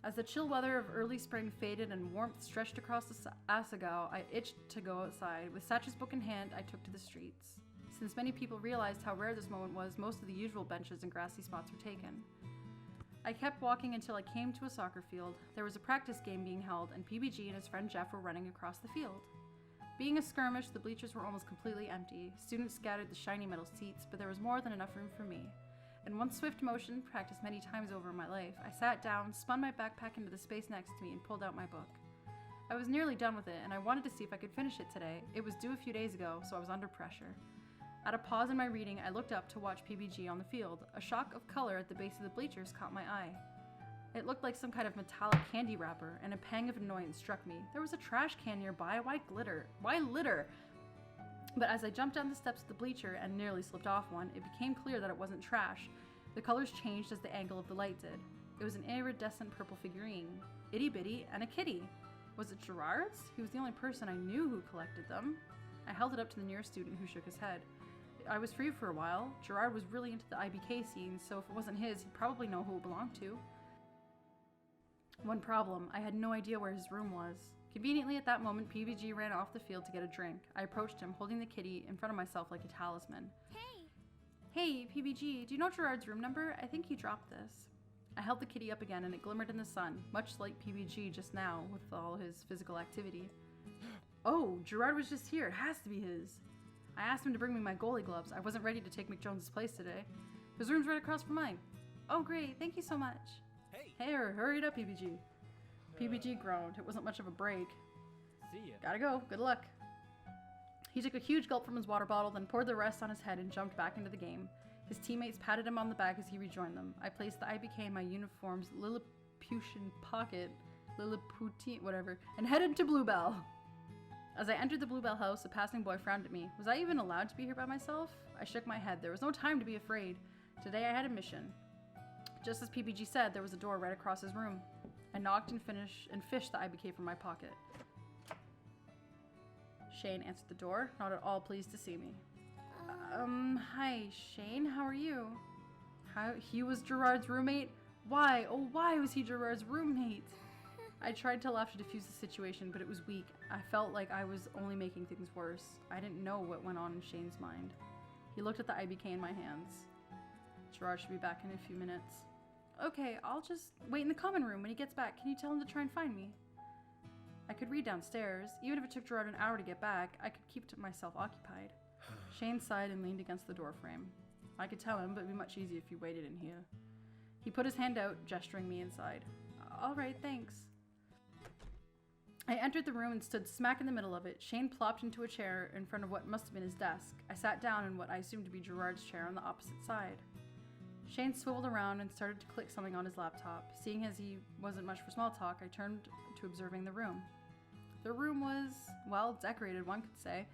As the chill weather of early spring faded and warmth stretched across the Asagao, I itched to go outside. With Satch's book in hand, I took to the streets. Since many people realized how rare this moment was, most of the usual benches and grassy spots were taken. I kept walking until I came to a soccer field. There was a practice game being held, and PBG and his friend Jeff were running across the field. Being a skirmish, the bleachers were almost completely empty. Students scattered the shiny metal seats, but there was more than enough room for me. In one swift motion, practiced many times over in my life, I sat down, spun my backpack into the space next to me, and pulled out my book. I was nearly done with it, and I wanted to see if I could finish it today. It was due a few days ago, so I was under pressure. At a pause in my reading, I looked up to watch PBG on the field. A shock of color at the base of the bleachers caught my eye. It looked like some kind of metallic candy wrapper, and a pang of annoyance struck me. There was a trash can nearby. Why glitter? Why litter? But as I jumped down the steps of the bleacher and nearly slipped off one, it became clear that it wasn't trash. The colors changed as the angle of the light did. It was an iridescent purple figurine. Itty bitty and a kitty. Was it Gerard's? He was the only person I knew who collected them. I held it up to the nearest student, who shook his head. I was free for a while. Gerard was really into the IBK scene, so if it wasn't his, he'd probably know who it belonged to. One problem, I had no idea where his room was. Conveniently at that moment, PBG ran off the field to get a drink. I approached him, holding the kitty in front of myself like a talisman. Hey, PBG, do you know Gerard's room number? I think he dropped this. I held the kitty up again and it glimmered in the sun, much like PBG just now with all his physical activity. Oh, Gerard was just here. It has to be his. I asked him to bring me my goalie gloves. I wasn't ready to take McJones's place today. His room's right across from mine. Oh, great. Thank you so much. Hey, hurry it up, PBG. PBG groaned. It wasn't much of a break. See ya. Gotta go. Good luck. He took a huge gulp from his water bottle, then poured the rest on his head and jumped back into the game. His teammates patted him on the back as he rejoined them. I placed the IBK in my uniform's Lilliputian pocket, Lilliputian, whatever, and headed to Bluebell. As I entered the Bluebell house, a passing boy frowned at me. Was I even allowed to be here by myself? I shook my head. There was no time to be afraid. Today I had a mission. Just as PBG said, there was a door right across his room. I knocked and fished the IBK from my pocket. Shane answered the door, not at all pleased to see me. Hi, Shane, how are you? He was Gerard's roommate? Why? Oh, why was he Gerard's roommate? I tried to laugh to diffuse the situation, but it was weak. I felt like I was only making things worse. I didn't know what went on in Shane's mind. He looked at the IBK in my hands. Gerard should be back in a few minutes. Okay, I'll just wait in the common room. When he gets back, can you tell him to try and find me? I could read downstairs. Even if it took Gerard an hour to get back, I could keep myself occupied. Shane sighed and leaned against the doorframe. I could tell him, but it'd be much easier if you waited in here. He put his hand out, gesturing me inside. All right, thanks. I entered the room and stood smack in the middle of it. Shane plopped into a chair in front of what must have been his desk. I sat down in what I assumed to be Gerard's chair on the opposite side. Shane swiveled around and started to click something on his laptop. Seeing as he wasn't much for small talk, I turned to observing the room. The room was, well, decorated, one could say.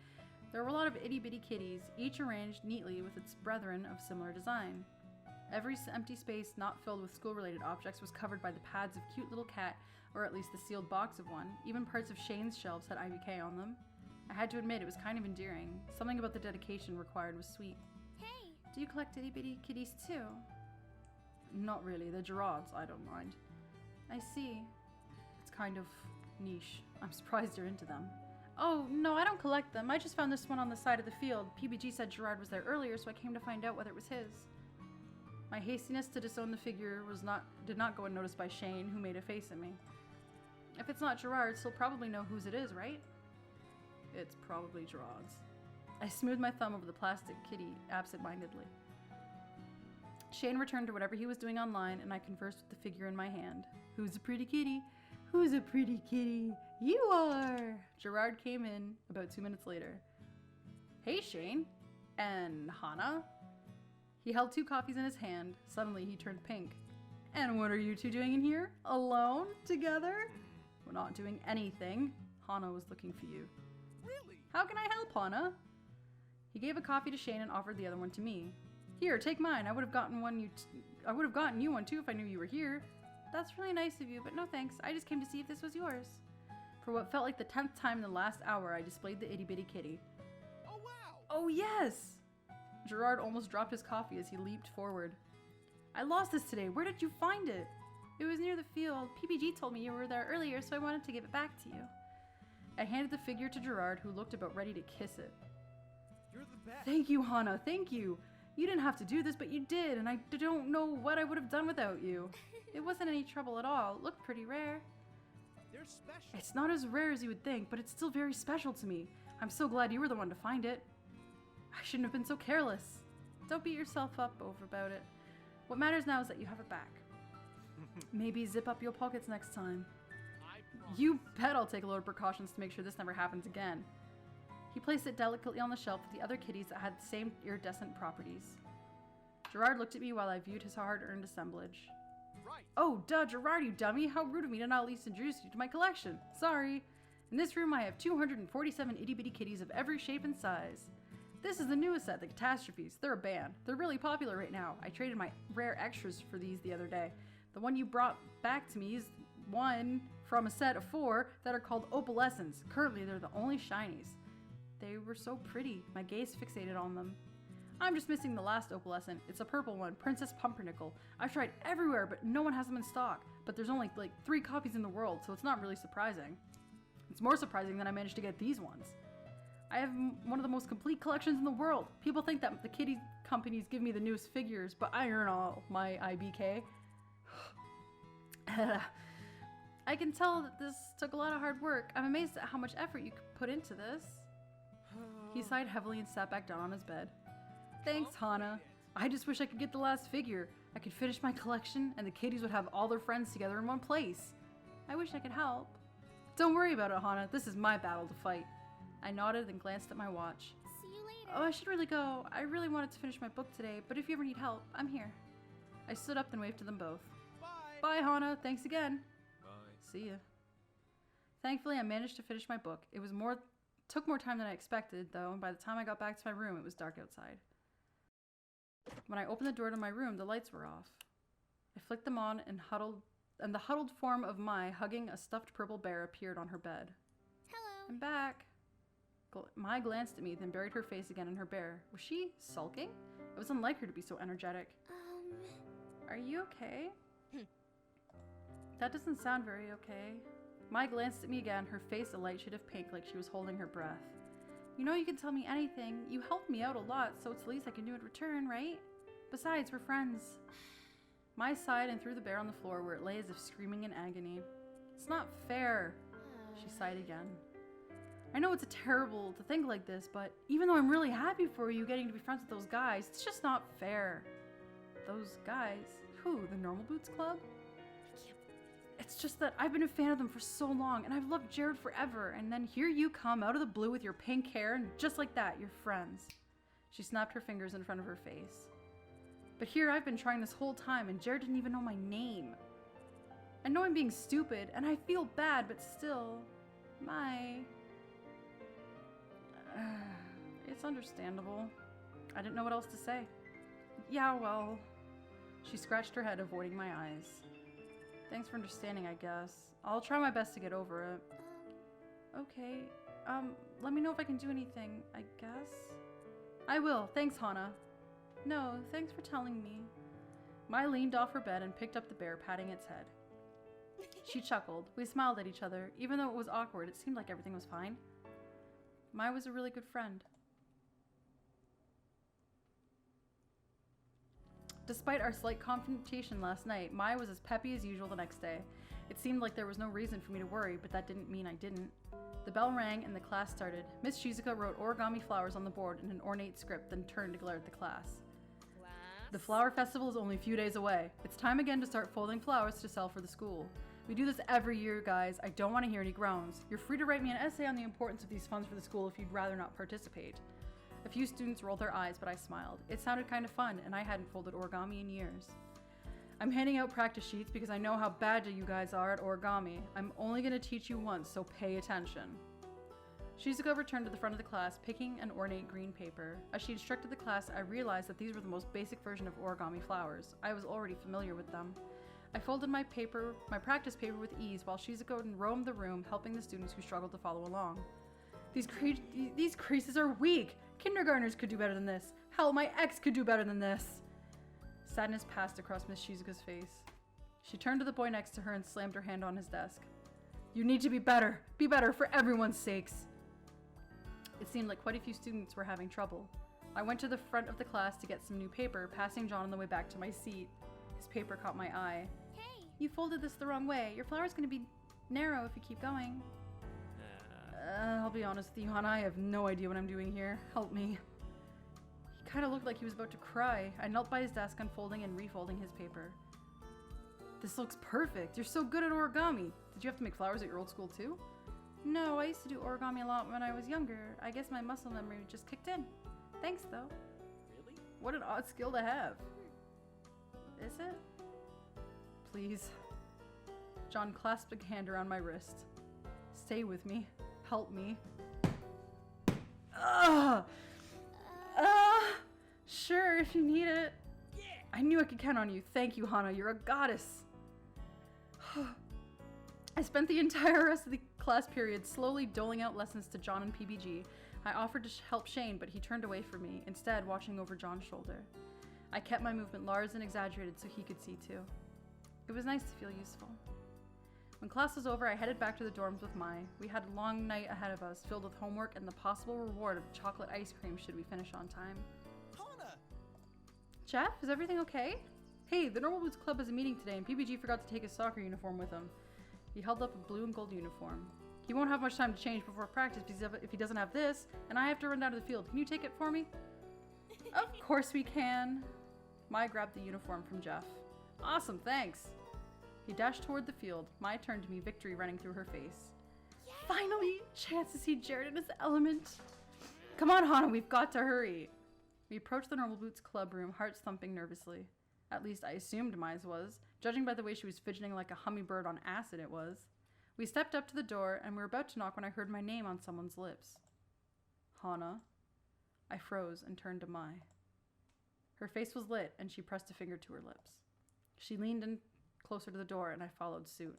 There were a lot of itty-bitty kitties, each arranged neatly with its brethren of similar design. Every empty space not filled with school-related objects was covered by the pads of cute little cat, or at least the sealed box of one. Even parts of Shane's shelves had IBK on them. I had to admit it was kind of endearing. Something about the dedication required was sweet. Hey! Do you collect itty-bitty kitties too? Not really. They're Gerard's. I don't mind. I see. It's kind of niche. I'm surprised you're into them. Oh, no, I don't collect them. I just found this one on the side of the field. PBG said Gerard was there earlier, so I came to find out whether it was his. My hastiness to disown the figure did not go unnoticed by Shane, who made a face at me. If it's not Gerard's, he'll probably know whose it is, right? It's probably Gerard's. I smoothed my thumb over the plastic kitty absent-mindedly. Shane returned to whatever he was doing online, and I conversed with the figure in my hand. Who's a pretty kitty? Who's a pretty kitty? You are! Gerard came in about 2 minutes later. Hey, Shane. And Hana? He held 2 coffees in his hand. Suddenly, he turned pink. And what are you two doing in here? Alone? Together? We're not doing anything. Hana was looking for you. Really? How can I help, Hana? He gave a coffee to Shane and offered the other one to me. Here, take mine. I would have gotten you one too if I knew you were here. That's really nice of you, but no thanks. I just came to see if this was yours. For what felt like the 10th time in the last hour, I displayed the itty-bitty kitty. Oh, wow! Oh, yes! Gerard almost dropped his coffee as he leaped forward. I lost this today. Where did you find it? It was near the field. PPG told me you were there earlier, so I wanted to give it back to you. I handed the figure to Gerard, who looked about ready to kiss it. You're the best. Thank you, Hana. Thank you. You didn't have to do this, but you did, and I don't know what I would have done without you. It wasn't any trouble at all. It looked pretty rare. They're special. It's not as rare as you would think, but it's still very special to me. I'm so glad you were the one to find it. I shouldn't have been so careless. Don't beat yourself up about it. What matters now is that you have it back. Maybe zip up your pockets next time. I promise. You bet I'll take a load of precautions to make sure this never happens again. He placed it delicately on the shelf with the other kitties that had the same iridescent properties. Gerard looked at me while I viewed his hard-earned assemblage. Right. Oh, duh, Gerard, you dummy! How rude of me to not at least introduce you to my collection. Sorry. In this room, I have 247 itty-bitty kitties of every shape and size. This is the newest set, the Catastrophes. They're a band. They're really popular right now. I traded my rare extras for these the other day. The one you brought back to me is one from a set of 4 that are called Opalescents. Currently, they're the only shinies. They were so pretty. My gaze fixated on them. I'm just missing the last opalescent. It's a purple one, Princess Pumpernickel. I've tried everywhere, but no one has them in stock. But there's only like 3 copies in the world, so it's not really surprising. It's more surprising that I managed to get these ones. I have one of the most complete collections in the world. People think that the kitty companies give me the newest figures, but I earn all my IBK. I can tell that this took a lot of hard work. I'm amazed at how much effort you put into this. He sighed heavily and sat back down on his bed. Thanks, Hana. I just wish I could get the last figure. I could finish my collection and the kitties would have all their friends together in one place. I wish I could help. Don't worry about it, Hana. This is my battle to fight. I nodded and glanced at my watch. See you later. Oh, I should really go. I really wanted to finish my book today, but if you ever need help, I'm here. I stood up and waved to them both. Bye. Bye, Hana. Thanks again. Bye. See ya. Thankfully, I managed to finish my book. It was took more time than I expected, though, and by the time I got back to my room, it was dark outside. When I opened the door to my room, the lights were off. I flicked them on and the huddled form of Mai hugging a stuffed purple bear appeared on her bed. Hello. I'm back. Mai glanced at me, then buried her face again in her bear. Was she sulking? It was unlike her to be so energetic. Are you okay? That doesn't sound very okay. Mai glanced at me again, her face a light shade of pink like she was holding her breath. You know you can tell me anything. You helped me out a lot, so it's the least I can do in return, right? Besides, we're friends. Mai sighed and threw the bear on the floor where it lay as if screaming in agony. It's not fair. She sighed again. I know it's terrible to think like this, but even though I'm really happy for you getting to be friends with those guys, it's just not fair. Those guys? Who? The Normal Boots Club? It's just that I've been a fan of them for so long, and I've loved Jared forever, and then here you come out of the blue with your pink hair, and just like that, you're friends. She snapped her fingers in front of her face. But here I've been trying this whole time, and Jared didn't even know my name. I know I'm being stupid, and I feel bad, but still, it's understandable. I didn't know what else to say. Yeah, well... She scratched her head, avoiding my eyes. Thanks for understanding, I guess. I'll try my best to get over it. Okay. Let me know if I can do anything, I guess? I will. Thanks, Hana. No, thanks for telling me. Mai leaned off her bed and picked up the bear, patting its head. She chuckled. We smiled at each other. Even though it was awkward, it seemed like everything was fine. Mai was a really good friend. Despite our slight confrontation last night, Mai was as peppy as usual the next day. It seemed like there was no reason for me to worry, but that didn't mean I didn't. The bell rang and the class started. Miss Shizuka wrote origami flowers on the board in an ornate script, then turned to glare at the class. The flower festival is only a few days away. It's time again to start folding flowers to sell for the school. We do this every year, guys. I don't want to hear any groans. You're free to write me an essay on the importance of these funds for the school if you'd rather not participate. A few students rolled their eyes, but I smiled. It sounded kind of fun, and I hadn't folded origami in years. I'm handing out practice sheets because I know how bad you guys are at origami. I'm only going to teach you once, so pay attention. Shizuka returned to the front of the class, picking an ornate green paper. As she instructed the class, I realized that these were the most basic version of origami flowers. I was already familiar with them. I folded my practice paper with ease while Shizuka roamed the room, helping the students who struggled to follow along. These creases are weak! Kindergartners could do better than this. Hell, my ex could do better than this. Sadness passed across Miss Shizuka's face. She turned to the boy next to her and slammed her hand on his desk. You need to be better. Be better for everyone's sakes. It seemed like quite a few students were having trouble. I went to the front of the class to get some new paper, passing John on the way back to my seat. His paper caught my eye. Hey! You folded this the wrong way. Your flower's gonna be narrow if you keep going. I'll be honest with you, Hannah. I have no idea what I'm doing here. Help me. He kind of looked like he was about to cry. I knelt by his desk, unfolding and refolding his paper. This looks perfect. You're so good at origami. Did you have to make flowers at your old school too? No, I used to do origami a lot when I was younger. I guess my muscle memory just kicked in. Thanks, though. Really? What an odd skill to have. Is it? Please. John clasped a hand around my wrist. Stay with me. Help me. Sure, if you need it. Yeah! I knew I could count on you. Thank you, Hannah. You're a goddess. I spent the entire rest of the class period slowly doling out lessons to John and PBG. I offered to help Shane, but he turned away from me, instead watching over John's shoulder. I kept my movement large and exaggerated so he could see too. It was nice to feel useful. When class was over, I headed back to the dorms with Mai. We had a long night ahead of us, filled with homework and the possible reward of chocolate ice cream should we finish on time. Hana! Jeff, is everything okay? Hey, the Normal Boots Club has a meeting today and PBG forgot to take his soccer uniform with him. He held up a blue and gold uniform. He won't have much time to change before practice if he doesn't have this, and I have to run down to the field. Can you take it for me? Of course we can. Mai grabbed the uniform from Jeff. Awesome, thanks. He dashed toward the field. Mai turned to me, victory running through her face. Yay! Finally, chance to see Jared in his element. Come on, Hannah, we've got to hurry. We approached the Normal Boots Club room, hearts thumping nervously. At least I assumed Mai's was. Judging by the way she was fidgeting like a hummingbird on acid, it was. We stepped up to the door, and we were about to knock when I heard my name on someone's lips. Hannah. I froze and turned to Mai. Her face was lit, and she pressed a finger to her lips. She leaned in closer to the door, and I followed suit.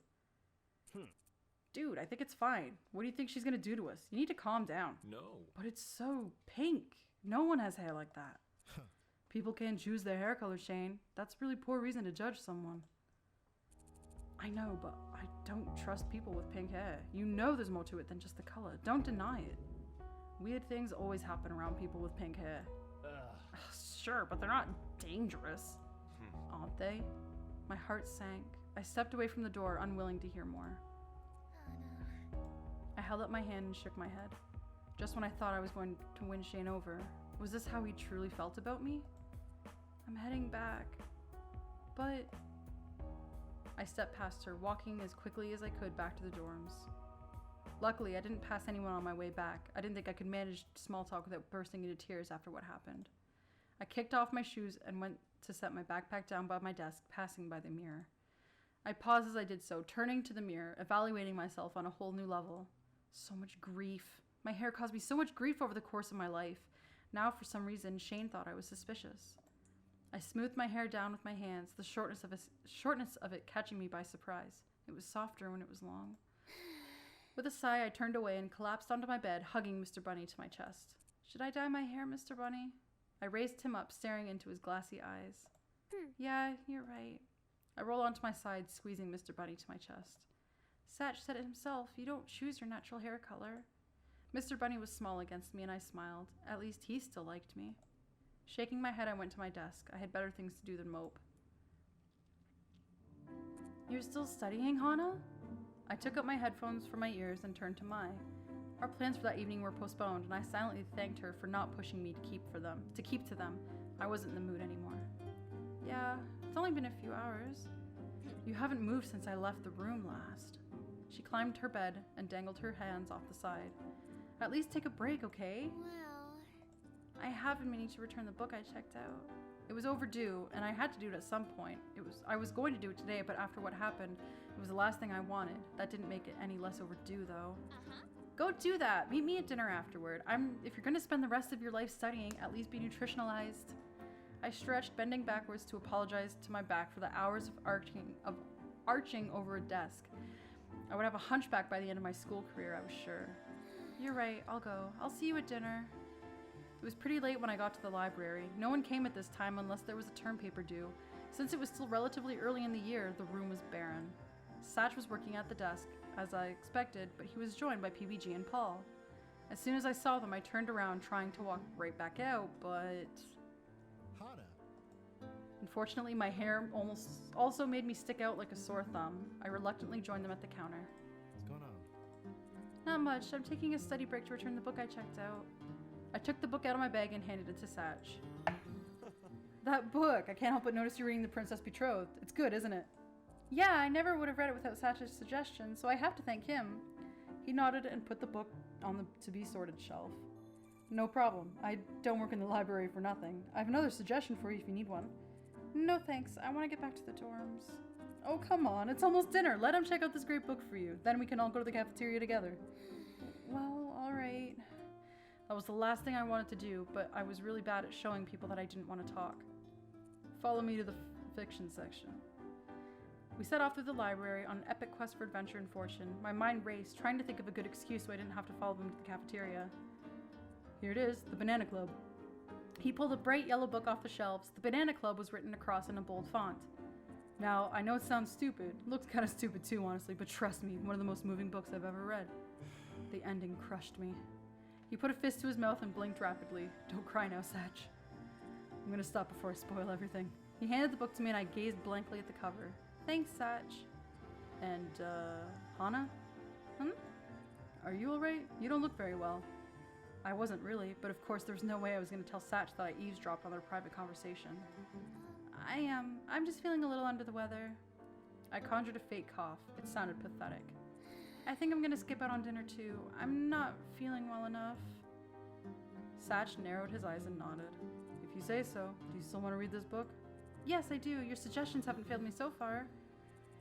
Dude, I think it's fine. What do you think she's gonna do to us? You need to calm down. No. But it's so pink. No one has hair like that. People can't choose their hair color, Shane. That's really poor reason to judge someone. I know, but I don't trust people with pink hair. You know there's more to it than just the color. Don't deny it. Weird things always happen around people with pink hair. Sure, but they're not dangerous. Aren't they? My heart sank. I stepped away from the door, unwilling to hear more. Hana. I held up my hand and shook my head. Just when I thought I was going to win Shane over. Was this how he truly felt about me? I'm heading back. But... I stepped past her, walking as quickly as I could back to the dorms. Luckily, I didn't pass anyone on my way back. I didn't think I could manage small talk without bursting into tears after what happened. I kicked off my shoes and went to set my backpack down by my desk, passing by the mirror. I paused as I did so, turning to the mirror, evaluating myself on a whole new level. So much grief. My hair caused me so much grief over the course of my life. Now, for some reason, Shane thought I was suspicious. I smoothed my hair down with my hands, the shortness of it catching me by surprise. It was softer when it was long. With a sigh, I turned away and collapsed onto my bed, hugging Mr. Bunny to my chest. Should I dye my hair, Mr. Bunny? I raised him up, staring into his glassy eyes. Yeah, you're right. I rolled onto my side, squeezing Mr. Bunny to my chest. Satch said it himself. You don't choose your natural hair color. Mr. Bunny was small against me, and I smiled. At least he still liked me. Shaking my head, I went to my desk. I had better things to do than mope. You're still studying, Hannah? I took out my headphones from my ears and turned to Mai. Our plans for that evening were postponed, and I silently thanked her for not pushing me to keep to them. I wasn't in the mood anymore. Yeah, it's only been a few hours. You haven't moved since I left the room last. She climbed her bed and dangled her hands off the side. At least take a break, okay? Well... I have been meaning to return the book I checked out. It was overdue, and I had to do it at some point. I was going to do it today, but after what happened, it was the last thing I wanted. That didn't make it any less overdue, though. Go do that. Meet me at dinner afterward. If you're going to spend the rest of your life studying, at least be nutritionalized. I stretched, bending backwards to apologize to my back for the hours of arching over a desk. I would have a hunchback by the end of my school career, I was sure. You're right, I'll go. I'll see you at dinner. It was pretty late when I got to the library. No one came at this time unless there was a term paper due. Since it was still relatively early in the year, the room was barren. Satch was working at the desk, as I expected, but he was joined by PBG and Paul. As soon as I saw them, I turned around, trying to walk right back out, but... Hana. Unfortunately, my hair also made me stick out like a sore thumb. I reluctantly joined them at the counter. What's going on? Not much. I'm taking a study break to return the book I checked out. I took the book out of my bag and handed it to Satch. That book! I can't help but notice you're reading The Princess Betrothed. It's good, isn't it? Yeah, I never would have read it without Satch's suggestion, so I have to thank him. He nodded and put the book on the to-be-sorted shelf. No problem. I don't work in the library for nothing. I have another suggestion for you if you need one. No thanks. I want to get back to the dorms. Oh, come on. It's almost dinner. Let him check out this great book for you. Then we can all go to the cafeteria together. Well, alright. That was the last thing I wanted to do, but I was really bad at showing people that I didn't want to talk. Follow me to the fiction section. We set off through the library on an epic quest for adventure and fortune. My mind raced, trying to think of a good excuse so I didn't have to follow them to the cafeteria. Here it is, the Banana Club. He pulled a bright yellow book off the shelves. The Banana Club was written across in a bold font. Now, I know it sounds stupid. It looks kind of stupid too, honestly, but trust me, one of the most moving books I've ever read. The ending crushed me. He put a fist to his mouth and blinked rapidly. Don't cry now, Satch. I'm gonna stop before I spoil everything. He handed the book to me and I gazed blankly at the cover. Thanks, Satch. And, Hana? Are you alright? You don't look very well. I wasn't really, but of course there was no way I was gonna tell Satch that I eavesdropped on their private conversation. I'm just feeling a little under the weather. I conjured a fake cough. It sounded pathetic. I think I'm gonna skip out on dinner too. I'm not feeling well enough. Satch narrowed his eyes and nodded. If you say so. Do you still want to read this book? Yes, I do. Your suggestions haven't failed me so far.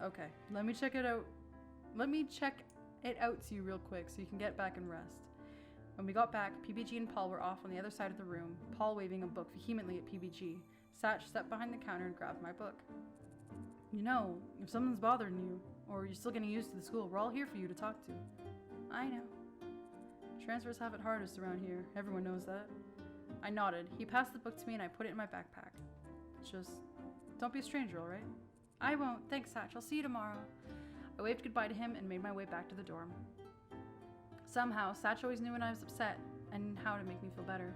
Okay, let me check it out. Let me check it out to you real quick so you can get back and rest. When we got back, PBG and Paul were off on the other side of the room, Paul waving a book vehemently at PBG. Satch stepped behind the counter and grabbed my book. You know, if someone's bothering you, or you're still getting used to the school, we're all here for you to talk to. I know. Transfers have it hardest around here. Everyone knows that. I nodded. He passed the book to me and I put it in my backpack. Just, don't be a stranger, alright? I won't. Thanks, Satch. I'll see you tomorrow. I waved goodbye to him and made my way back to the dorm. Somehow, Satch always knew when I was upset and how to make me feel better.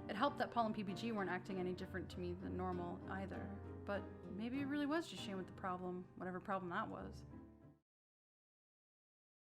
It helped that Paul and PBG weren't acting any different to me than normal either. But maybe it really was just Shane with the problem, whatever problem that was.